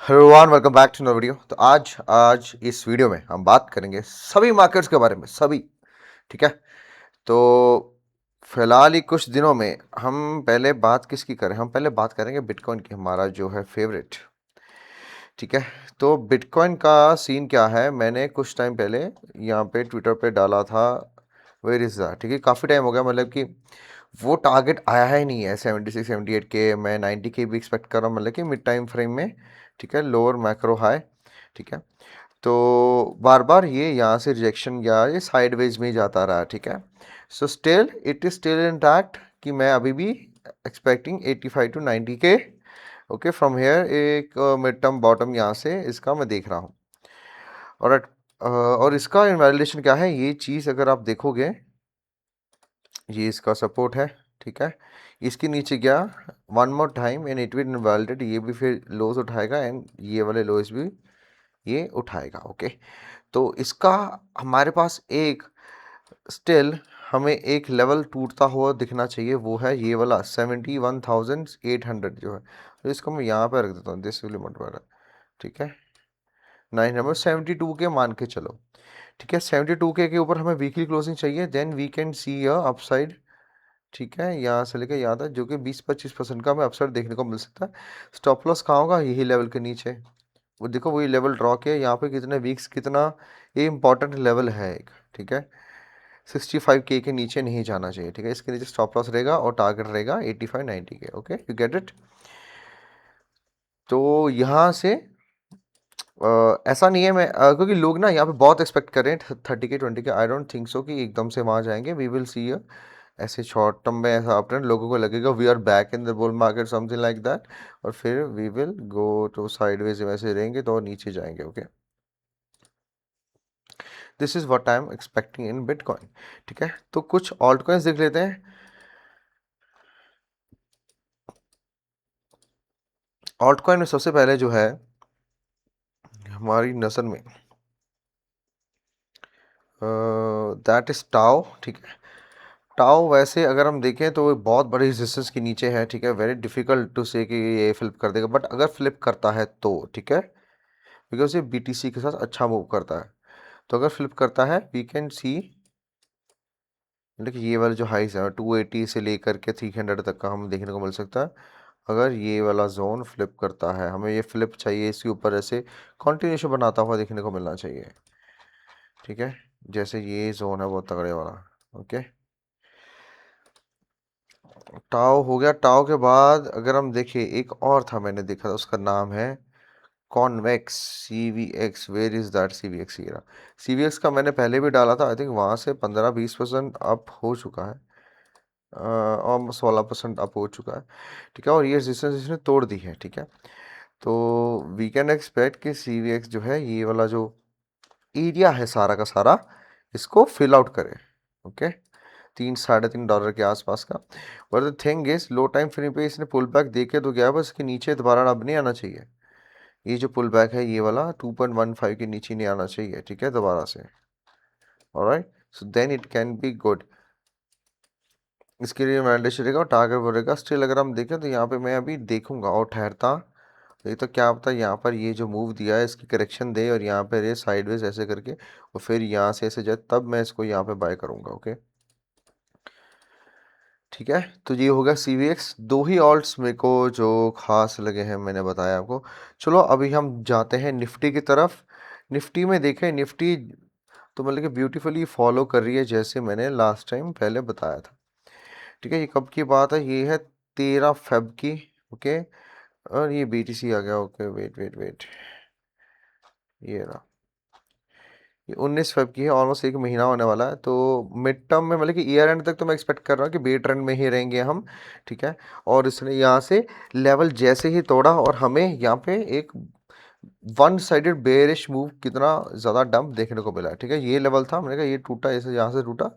Hello everyone, welcome back to our video. तो आज आज इस वीडियो में हम बात करेंगे सभी मार्केट्स के बारे में, सभी। ठीक है। तो फिलहाल ही कुछ दिनों में हम पहले बात किसकी करें, हम पहले बात करेंगे बिटकॉइन की, हमारा जो है फेवरेट। ठीक है। तो बिटकॉइन का सीन क्या है, मैंने कुछ टाइम पहले यहाँ पे ट्विटर पे डाला था। वेयर इज दैट, ठीक है, काफ़ी टाइम हो गया, मतलब कि वो टारगेट आया है नहीं है 76 78 के। मैं 90 के भी एक्सपेक्ट कर रहा हूँ, मतलब कि मिड टाइम फ्रेम में। ठीक है, लोअर मैक्रो हाई। ठीक है। तो बार बार ये यहाँ से रिजेक्शन या ये साइडवेज में ही जाता रहा। ठीक है। So still it is still intact कि मैं अभी भी एक्सपेक्टिंग 85 टू 90 के। ओके, फ्रॉम हेयर एक मिड टर्म बॉटम यहाँ से इसका मैं देख रहा हूँ। और इसका इनवैलिडेशन क्या है, ये चीज़ अगर आप देखोगे, ये इसका सपोर्ट है। ठीक है। इसके नीचे गया one more time and it will invalidate, ये भी फिर लोज उठाएगा एंड ये वाले लोज भी ये उठाएगा। ओके। तो इसका हमारे पास एक स्टिल हमें एक लेवल टूटता हुआ दिखना चाहिए, वो है ये वाला 71,800 जो है। तो इसको मैं यहाँ पे रख देता हूँ, दिस विल मल्टीप्लाई। ठीक है। 972 के मान के चलो। ठीक है, 72 के ऊपर हमें वीकली क्लोजिंग चाहिए, then we can see a upside. ठीक है, यहाँ से लेकर यहाँ तक जो कि 20-25% का हमें अपसाइड देखने को मिल सकता है। स्टॉप लॉस कहाँ होगा, यही लेवल के नीचे। वो देखो, वही लेवल ड्रॉ किया यहाँ पे, कितने वीक्स, कितना ये इंपॉर्टेंट लेवल है एक। ठीक है। 65 के नीचे नहीं जाना चाहिए। ठीक है, इसके नीचे स्टॉप लॉस रहेगा और टारगेट रहेगा 85-90 के। Okay, you get it. तो यहाँ से ऐसा नहीं है, मैं क्योंकि लोग ना यहाँ पे बहुत एक्सपेक्ट कर रहे हैं 30 के 20 के। आई डोंट थिंक सो कि एकदम से वहाँ जाएंगे। वी विल सी ऐसे शॉर्ट टर्म में ऐसा अपट्रेंड, लोगों को लगेगा we are back in the bull market, something like that. और फिर we will go to sideways, वैसे रहेंगे तो नीचे जाएंगे। Okay, this is what I am expecting in bitcoin. ठीक है। तो कुछ ऑल्ट कॉइन्स देख लेते हैं। ऑल्ट कॉइन में सबसे पहले जो है हमारी नज़र में, दैट इज टाओ। ठीक है। टाओ वैसे अगर हम देखें तो वो बहुत बड़ी रेजिस्टेंस के नीचे है। ठीक है, वेरी डिफिकल्ट टू से कि ये फ्लिप कर देगा, बट अगर फ्लिप करता है तो ठीक है, बिकॉज ये बीटीसी के साथ अच्छा मूव करता है। तो अगर फ्लिप करता है वी कैन सी, मतलब कि ये वाला जो हाइस है 280 से लेकर के 300 तक का हमें देखने को मिल सकता है। अगर ये वाला जोन फ्लिप करता है, हमें ये फ्लिप चाहिए, इसके ऊपर ऐसे कंटिन्यूशन बनाता हुआ देखने को मिलना चाहिए। ठीक है, जैसे ये जोन है बहुत तगड़े वाला। ओके, टाओ हो गया। टाओ के बाद अगर हम देखें, एक और था मैंने देखा था, उसका नाम है Convex, C V X. Where is that C V X? ये रहा। सी वी एक्स का मैंने पहले भी डाला था, आई थिंक वहाँ से 15-20% अप हो चुका है, और 16% अप हो चुका है। ठीक है, और ये रेजिस्टेंस इसने तोड़ दी है। ठीक है। तो वी कैन एक्सपेक्ट कि सी वी एक्स जो है, ये वाला जो एरिया है सारा का सारा, इसको फिल आउट करे। ओके, 3-3.5 डॉलर के आसपास का। But the thing is, low time frame पे इसने पुल बैक दे के तो गया, बस इसके नीचे दोबारा अब नहीं आना चाहिए। ये जो पुल बैक है, ये वाला 2.15 के नीचे नहीं आना चाहिए। ठीक है, दोबारा से। Alright, so then it can be good. इसके लिए वैलिडेशन रहेगा और टारगेट बढ़ेगा। स्टिल अगर हम देखें तो यहाँ पे मैं अभी देखूंगा और ठहरता, ये तो क्या पता यहाँ पर ये जो मूव दिया है इसकी करेक्शन दे और यहाँ पर ये साइडवेज ऐसे करके और फिर यहाँ से ऐसे जाए, तब मैं इसको यहाँ पे बाय करूंगा। ओके, ठीक है। तो ये हो गया सी वी एक्स। दो ही ऑल्ट्स मेरे को जो खास लगे हैं मैंने बताया आपको। चलो अभी हम जाते हैं निफ्टी की तरफ। निफ्टी में देखें, निफ्टी तो मतलब कि ब्यूटीफुली फॉलो कर रही है, जैसे मैंने लास्ट टाइम पहले बताया था। ठीक है, ये कब की बात है, ये है 13 फेब की। ओके, और ये बीटीसी आ गया। ओके, वेट वेट वेट, ये रहा। ये 19 फेब की है, ऑलमोस्ट एक महीना होने वाला है। तो मिड टर्म में, मतलब कि ईयर एंड तक तो मैं एक्सपेक्ट कर रहा हूँ कि बी ट्रेंड में ही रहेंगे हम। ठीक है, और इसने यहाँ से लेवल जैसे ही तोड़ा और हमें यहाँ पे एक वन साइडेड बेयरिश मूव, कितना ज़्यादा डंप देखने को मिला। ठीक है, ये लेवल था, मैंने कहा ये टूटा, ऐसे यहाँ से टूटा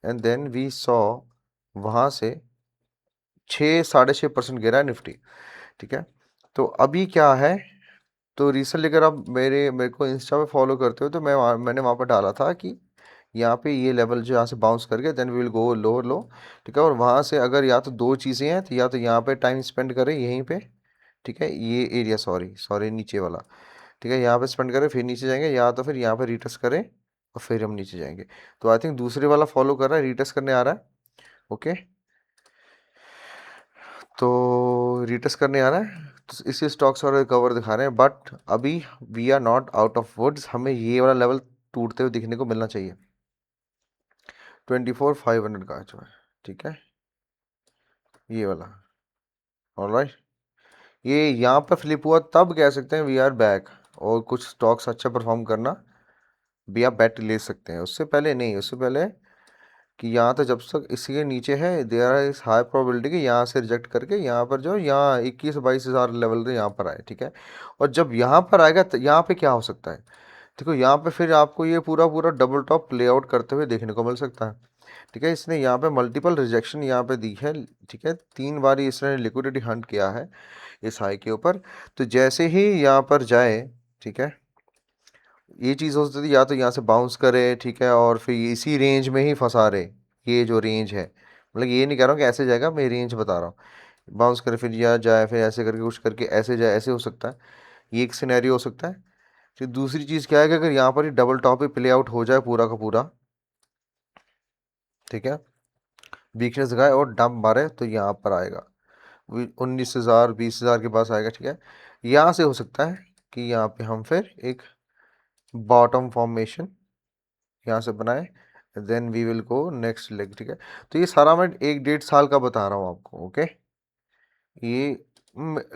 एंड देन वी सॉ वहाँ से 6-6.5% गिरा है निफ्टी। ठीक है। तो अभी क्या है, तो रिसेंटली अगर आप मेरे को इंस्टा पे फॉलो करते हो तो मैंने वहाँ पर डाला था कि यहाँ पे ये लेवल जो यहाँ से बाउंस करके देन वी विल गो लो। ठीक है, और वहाँ से अगर या तो दो चीज़ें हैं, तो या तो यहाँ पे टाइम स्पेंड करें यहीं पे। ठीक है, ये एरिया, सॉरी सॉरी नीचे वाला, ठीक है, यहाँ पे स्पेंड करें फिर नीचे जाएंगे, या तो फिर यहाँ पे रिटच करें और फिर हम नीचे जाएंगे। तो आई थिंक दूसरे वाला फॉलो कर रहा है, रिटच करने आ रहा है। ओके, तो रिटच करने आ रहा है, तो इसी स्टॉक्स और रिकवर दिखा रहे हैं, बट अभी we are not out of woods, हमें ये वाला लेवल टूटते हुए दिखने को मिलना चाहिए, 24,500 का जो है, ठीक है, ये वाला। ऑलराइट, ये यहाँ पर फ्लिप हुआ तब कह सकते हैं वी आर बैक, और कुछ स्टॉक्स अच्छा परफॉर्म करना भी आप बेट ले सकते हैं, उससे पहले नहीं, उससे पहले कि यहाँ तो जब तक इसके नीचे है देयर इज हाई प्रोबेबिलिटी कि यहाँ से रिजेक्ट करके यहाँ पर जो यहाँ 21-22 हज़ार लेवल से यहाँ पर आए, ठीक है। और जब यहाँ पर आएगा तो यहाँ पे क्या हो सकता है, देखो यहाँ पे फिर आपको ये पूरा पूरा डबल टॉप प्ले आउट करते हुए देखने को मिल सकता है, ठीक है। इसने यहाँ पे मल्टीपल रिजेक्शन यहाँ पे दी है, ठीक है, 3 बार इसने लिक्विडिटी हंट किया है इस हाई के ऊपर। तो जैसे ही यहाँ पर जाए, ठीक है, ये चीज़ हो सकती है या तो यहाँ से बाउंस करे, ठीक है, और फिर इसी रेंज में ही फंसा रहे, ये जो रेंज है, मतलब ये नहीं कह रहा हूँ कि ऐसे जाएगा, मैं रेंज बता रहा हूँ, बाउंस करे फिर यहाँ जाए, फिर ऐसे करके कुछ करके ऐसे जाए, ऐसे हो सकता है, ये एक सिनेरियो हो सकता है। फिर दूसरी चीज़ क्या है कि अगर यहाँ पर ही डबल टॉप ही प्ले आउट हो जाए पूरा का पूरा, ठीक है, वीकनेस दिखाए और डंप मारे, तो यहाँ पर आएगा 19,000 20,000 के पास आएगा, ठीक है। यहाँ से हो सकता है कि यहाँ पे हम फिर एक बॉटम फॉर्मेशन यहाँ से बनाए, then we will go next leg, ठीक है। तो ये सारा मैं 1-1.5 साल का बता रहा हूँ आपको, ओके, ये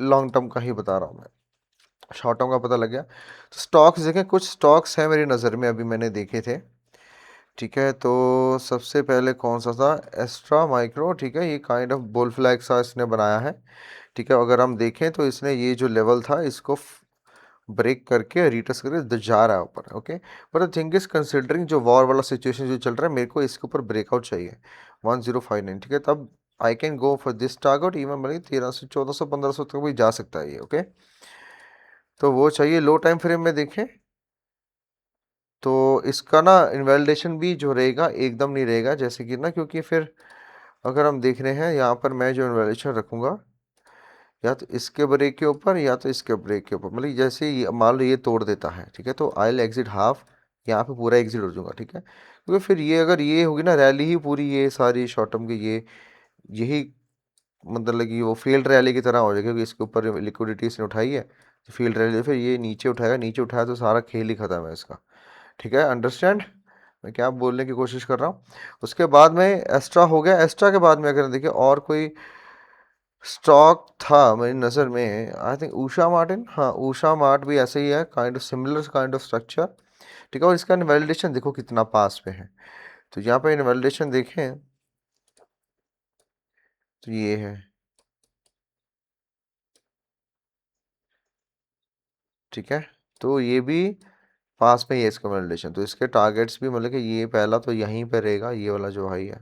लॉन्ग टर्म का ही बता रहा हूँ मैं, शॉर्ट टर्म का पता लग गया। तो स्टॉक्स देखें, कुछ स्टॉक्स हैं मेरी नज़र में, अभी मैंने देखे थे, ठीक है। तो सबसे पहले कौन सा था, एस्ट्रा माइक्रो, ठीक है, ये काइंड ऑफ बुल फ्लैग सा इसने बनाया है, ठीक है। अगर हम देखें तो इसने ये जो लेवल था इसको ब्रेक करके रिटर्स करके जा रहा है ऊपर, okay. But the thing is considering जो वॉर वाला सिचुएशन जो चल रहा है, मेरे को इसके ऊपर ब्रेकआउट चाहिए 1059, ठीक है, तब I can go for this target, even मतलब 1300 1400 1500 तक भी जा सकता है ये, ओके। तो वो चाहिए। लो टाइम फ्रेम में देखें तो इसका ना इनवैलिडेशन भी जो रहेगा एकदम नहीं रहेगा, जैसे कि ना, क्योंकि फिर अगर हम देख रहे हैं यहाँ पर मैं जो इनवैलिडेशन रखूँगा या तो इसके ब्रेक के ऊपर या तो इसके ब्रेक के ऊपर, मतलब जैसे ये मान लो ये तोड़ देता है, ठीक है, तो आई विल एग्जिट हाफ, यहाँ पे पूरा एग्जिट हो जाऊंगा, ठीक है, क्योंकि फिर ये अगर ये होगी ना रैली ही पूरी, ये सारी शॉर्ट टर्म की ये यही मतलब कि वो फील्ड रैली की तरह हो जाएगी, क्योंकि इसके ऊपर लिक्विडिटी इसने उठाई है, तो फील्ड रैली फिर ये नीचे उठाएगा, नीचे उठाया तो सारा खेल ही खत्म है इसका, ठीक है, अंडरस्टैंड मैं क्या बोलने की कोशिश कर रहा हूँ। उसके बाद में एस्ट्रा हो गया, एस्ट्रा के बाद में अगर देखिए और कोई स्टॉक था मेरी नज़र में, आई थिंक उषा मार्टिन, हाँ उषा मार्ट भी ऐसे ही है, kind of similar kind of structure, ठीक है। और इसका इनवैलिडेशन देखो कितना पास पे है, तो यहाँ पे इनवैलिडेशन देखें तो ये है, ठीक है, तो ये भी पास में ही है इसका इनवैलिडेशन, तो इसके टारगेट्स भी मतलब कि ये पहला तो यहीं पे रहेगा, ये वाला जो हाई है,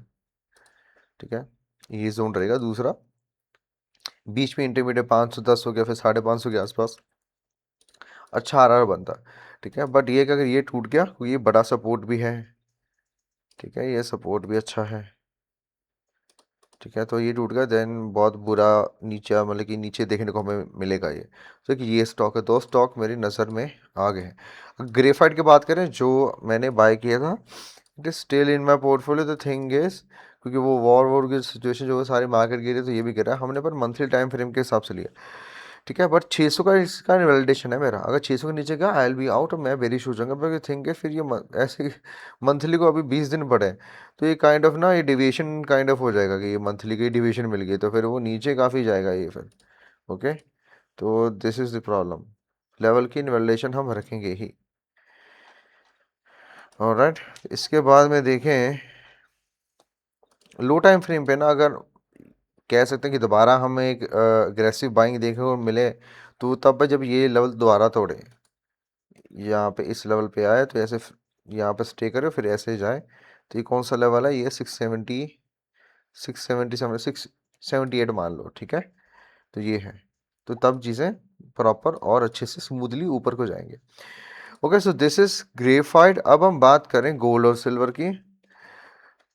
ठीक है, ये जोन रहेगा। दूसरा बीच में इंटरमीडिएट 510 हो गया, फिर 550 के आसपास अच्छा आरआर बनता, ठीक है। बट ये कि अगर ये टूट गया तो ये बड़ा सपोर्ट भी है, ठीक है, ये सपोर्ट भी अच्छा है, ठीक है, तो ये टूट गया देन बहुत बुरा नीचे, मतलब कि नीचे देखने को हमें मिलेगा ये, तो कि ये स्टॉक है, दो स्टॉक मेरी नज़र में आ गए हैं। ग्रेफाइट की बात करें जो मैंने बाय किया था, it is still in my portfolio, the thing is क्योंकि वो वॉर की सिचुएशन जो है सारी मार्केट गिरी तो ये भी गिरा, हमने पर मंथली टाइम फ्रेम के हिसाब से लिया, ठीक है। बट 600 का इसका वैलिडेशन है मेरा, अगर 600 के नीचे गया आई विल बी आउट, मैं बेरिश हो जाऊंगा, क्योंकि थिंक है फिर ये ऐसे मंथली को अभी 20 दिन पड़े हैं, तो ये काइंड ऑफ ना ये डिविएशन काइंड ऑफ हो जाएगा कि ये मंथली की डिविएशन मिल गई, तो फिर वो नीचे काफ़ी जाएगा ये फिर, ओके। तो this is the problem, level की इनवैलिडेशन हम रखेंगे ही, ऑलराइट। इसके बाद में देखें लो टाइम फ्रेम पे ना, अगर कह सकते हैं कि दोबारा हमें एक अग्रेसिव बाइंग देखने को मिले, तो तब जब ये लेवल दोबारा तोड़े, यहाँ पे इस लेवल पे आए तो ऐसे यहाँ पे स्टे करे फिर ऐसे जाए, तो ये कौन सा लेवल है, ये 670 मान लो, ठीक है, तो ये है, तो तब चीज़ें प्रॉपर और अच्छे से स्मूथली ऊपर को जाएंगे। Okay, so this is graphite. अब हम बात करें गोल्ड और सिल्वर की।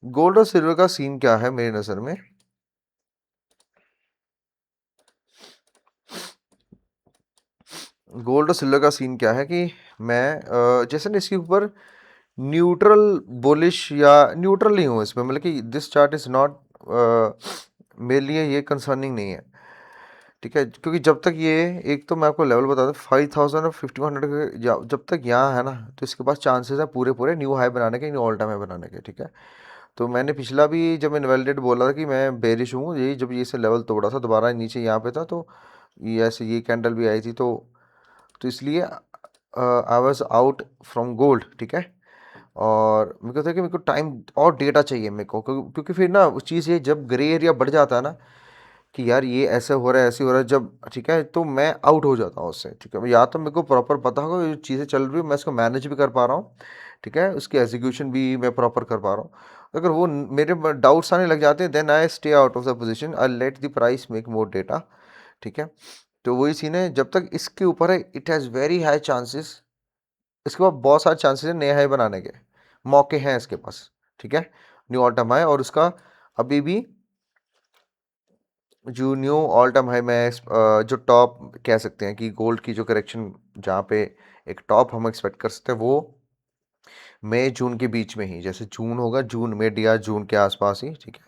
गोल्ड और सिल्वर का सीन क्या है मेरी नज़र में, गोल्ड और सिल्वर का सीन क्या है कि मैं जैसे ना इसके ऊपर न्यूट्रल बुलिश या न्यूट्रल नहीं हूँ इसमें, मतलब कि दिस चार्ट इज़ नॉट मेरे लिए ये कंसर्निंग नहीं है, ठीक है। क्योंकि जब तक ये, एक तो मैं आपको लेवल बता दूं 5000 और 5100 जब तक यहाँ है ना, तो इसके पास चांसेस है पूरे पूरे न्यू हाई बनाने के, न्यू ऑल टाइम हाई बनाने के, ठीक है। तो मैंने पिछला भी जब इनवैलिडेट बोला था कि मैं बेरिश हूँ, यही जब ये से लेवल तोड़ा था दोबारा नीचे यहाँ पे था, तो ये ऐसे ये कैंडल भी आई थी, तो इसलिए I was out from gold, ठीक है। और मेरे को था कि मेरे को टाइम और डेटा चाहिए मेरे को, क्योंकि फिर ना उस चीज़ ये जब ग्रे एरिया बढ़ जाता है ना कि यार ये ऐसे हो रहा है ऐसे हो रहा है जब, ठीक है, तो मैं आउट हो जाता हूँ उससे, ठीक है। या तो मेरे को प्रॉपर पता होगा ये चीज़ें चल रही है, मैं इसको मैनेज भी कर पा रहा हूँ, ठीक है, उसकी एग्जीक्यूशन भी मैं प्रॉपर कर पा रहा हूँ। अगर वो मेरे डाउट्स आने लग जाते हैं, then I stay out of the position, I let the price make more data, ठीक है। तो वही सीन है, जब तक इसके ऊपर है it has very high chances, इसके बाद बहुत सारे चांसेस हैं नए हाई बनाने के, मौके हैं इसके पास, ठीक है, न्यू ऑल टाइम हाई। और उसका अभी भी जो न्यू ऑल टाइम हाई में जो टॉप कह सकते हैं कि गोल्ड की जो करेक्शन जहाँ पे एक टॉप हम एक्सपेक्ट कर सकते हैं, वो मई जून के बीच में ही, जैसे जून होगा, जून मिड या जून के आसपास ही, ठीक है,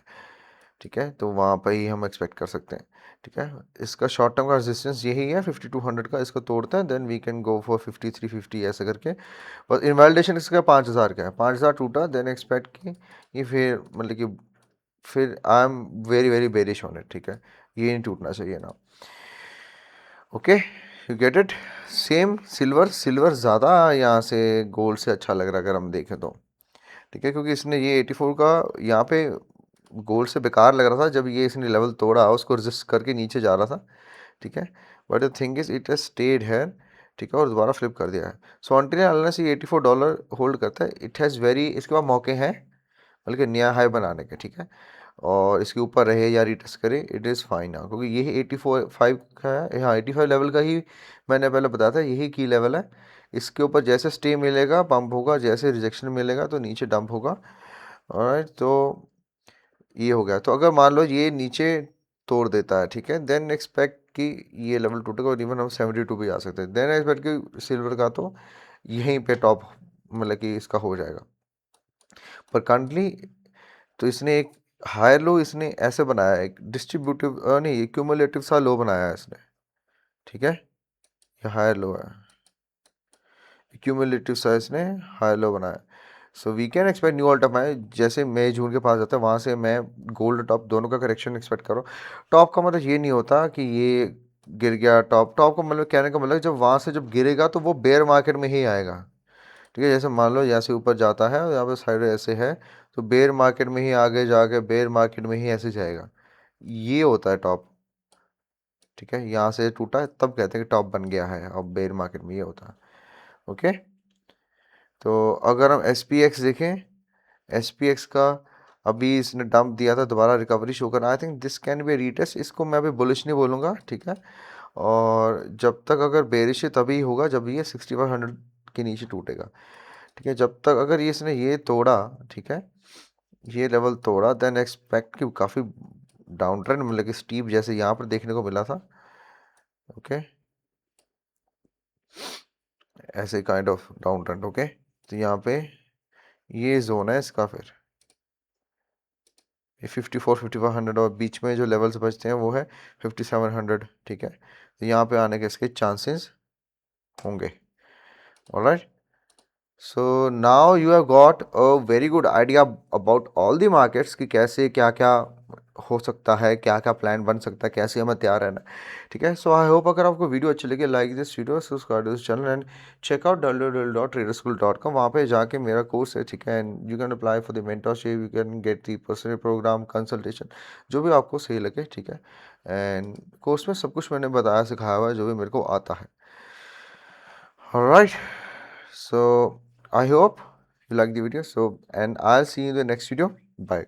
ठीक है। तो वहाँ पर ही हम एक्सपेक्ट कर सकते हैं, ठीक है। इसका शॉर्ट टर्म का रेजिस्टेंस यही है 5200 का, इसको तोड़ते हैं then we can go for 5350 ऐसे करके। और इनवैलिडेशन इसका 5000 का है, 5000 टूटा देन एक्सपेक्ट की ये फिर मतलब कि फिर I am very very bearish on it, ठीक है, ये नहीं टूटना चाहिए ना। Okay, you get it. Same silver, silver ज़्यादा यहाँ से गोल्ड से अच्छा लग रहा है अगर हम देखें तो, ठीक है, क्योंकि इसने ये 84 का यहाँ पे गोल्ड से बेकार लग रहा था जब ये इसने लेवल तोड़ा, उसको रेजिस्ट करके नीचे जा रहा था, ठीक है। But the thing is it has stayed है, ठीक है, और दोबारा फ्लिप कर दिया है। सो अनटिल अनलेस ये $84 होल्ड करता है, इट हैज़ वेरी, इसके बाद मौके हैं बल्कि नया हाई बनाने के, ठीक है। और इसके ऊपर रहे या रिटेस्ट करे इट इज़ फाइन ना, क्योंकि यही 84 का है, हाँ 85 लेवल का ही मैंने पहले बताया था, यही की लेवल है। इसके ऊपर जैसे स्टे मिलेगा पंप होगा, जैसे रिजेक्शन मिलेगा तो नीचे डंप होगा। ऑलराइट, तो ये हो गया। तो अगर मान लो ये नीचे तोड़ देता है, ठीक है, देन एक्सपेक्ट कि ये लेवल टूटेगा और इवन हम 72 भी आ सकते हैं, देन एक्सपेक्ट कि सिल्वर का तो यहीं पे टॉप मतलब कि इसका हो जाएगा। पर करंटली तो इसने एक हायर लो इसने ऐसे बनाया है, एक डिस्ट्रीब्यूटिव नहीं क्यूमुलेटिव सा लो बनाया है इसने, ठीक है, ये हायर लो है, क्यूमुलेटिव सा इसने हायर लो बनाया। So we can expect new all time high, जैसे मई जून के पास जाता है वहाँ से मैं गोल्ड टॉप दोनों का करेक्शन एक्सपेक्ट करो। टॉप का मतलब ये नहीं होता कि ये गिर गया टॉप, टॉप का मतलब कहने का मतलब जब वहाँ से जब गिरेगा तो वो बेयर मार्केट में ही आएगा, ठीक है। जैसे मान लो यहाँ से ऊपर जाता है और यहाँ पे साइड ऐसे है, तो बेयर मार्केट में ही आगे जाके बेयर मार्केट में ही ऐसे जाएगा, ये होता है टॉप, ठीक है। यहाँ से टूटा है तब कहते हैं कि टॉप बन गया है, और बेयर मार्केट में ये होता है, ओके। तो अगर हम एस पी एक्स देखें, एस पी एक्स का अभी इसने डंप दिया था, दोबारा रिकवरी शो करना, I think this can be retest, इसको मैं अभी बुलिश नहीं बोलूँगा, ठीक है। और जब तक अगर बेरिश है तभी होगा जब ये 6500 के नीचे टूटेगा, ठीक है। जब तक अगर ये इसने ये तोड़ा, ठीक है, ये लेवल तोड़ा, देन एक्सपेक्ट कि काफ़ी डाउन ट्रेंड मतलब कि स्टीप जैसे यहाँ पर देखने को मिला था, ओके, ऐसे kind of down trend, okay. तो यहाँ पे ये जोन है इसका, फिर ये 54-5500 और बीच में जो लेवल्स बचते हैं वो है 5700, ठीक है। तो यहाँ पे आने के इसके चांसेस होंगे, alright. So now you have got a very good idea about all the markets कि कैसे क्या क्या हो सकता है, क्या क्या प्लान बन सकता है, कैसे हमें तैयार रहना है, ठीक है। सो आई होप अगर आपको वीडियो अच्छी लगी, like this video, subscribe this channel and check out www.traderschool.com, वहाँ पे जाके मेरा कोर्स है, ठीक है, and you can apply for the mentorship, you can get the personal program consultation, जो भी आपको सही लगे, ठीक है। एंड कोर्स में सब कुछ मैंने बताया सिखाया हुआ है जो भी मेरे को आता है, alright. So I hope you like the video. So and I'll see you in the next video. Bye.